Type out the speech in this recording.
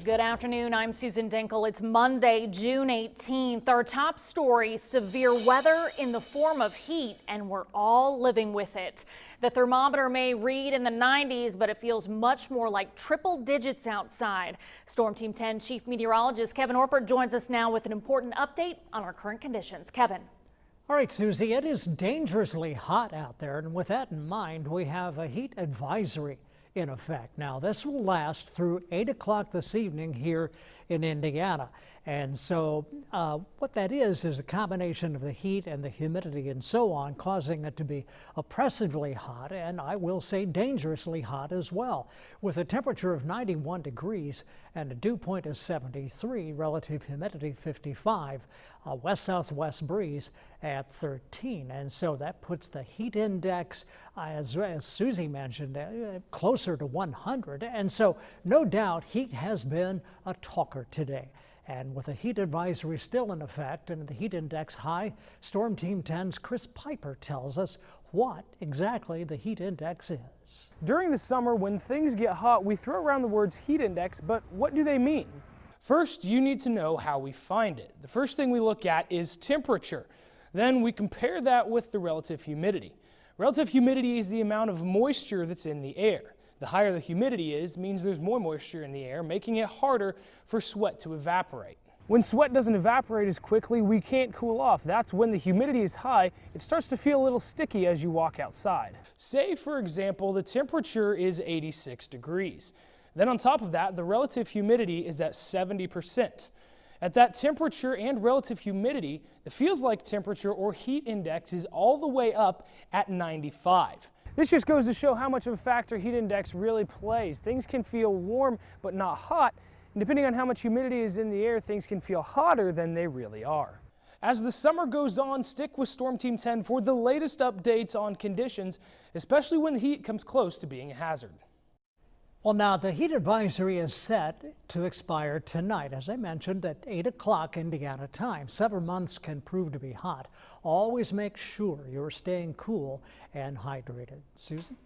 Good afternoon. I'm Susan Dinkle. It's Monday, June 18th. Our top story, severe weather in the form of heat, and we're all living with it. The thermometer may read in the 90s, but it feels much more like triple digits outside. Storm Team 10 Chief Meteorologist Kevin Orpert joins us now with an important update on our current conditions. Kevin. All right, Susie, it is dangerously hot out there, and with that in mind, we have a heat advisory in effect. Now, this will last through 8 o'clock this evening here in Indiana. And so what that is a combination of the heat and the humidity and so on, causing it to be oppressively hot, and I will say dangerously hot as well, with a temperature of 91 degrees and a dew point of 73, relative humidity 55, west-southwest breeze at 13. And so that puts the heat index, as Susie mentioned, closer to 100. And so no doubt heat has been a talker today. And with the heat advisory still in effect and the heat index high, Storm Team 10's Chris Piper tells us what exactly the heat index is. During the summer, when things get hot, we throw around the words heat index, but what do they mean? First, you need to know how we find it. The first thing we look at is temperature. Then we compare that with the relative humidity. Relative humidity is the amount of moisture that's in the air. The higher the humidity is, means there's more moisture in the air, making it harder for sweat to evaporate. When sweat doesn't evaporate as quickly, we can't cool off. That's when the humidity is high. It starts to feel a little sticky as you walk outside. Say, for example, the temperature is 86 degrees. Then on top of that, the relative humidity is at 70%. At that temperature and relative humidity, the feels like temperature or heat index is all the way up at 95. This just goes to show how much of a factor heat index really plays. Things can feel warm but not hot, and depending on how much humidity is in the air, things can feel hotter than they really are. As the summer goes on, stick with Storm Team 10 for the latest updates on conditions, especially when the heat comes close to being a hazard. Well, now the heat advisory is set to expire tonight, as I mentioned, at 8 o'clock Indiana time. 7 months can prove to be hot. Always make sure you're staying cool and hydrated. Susan?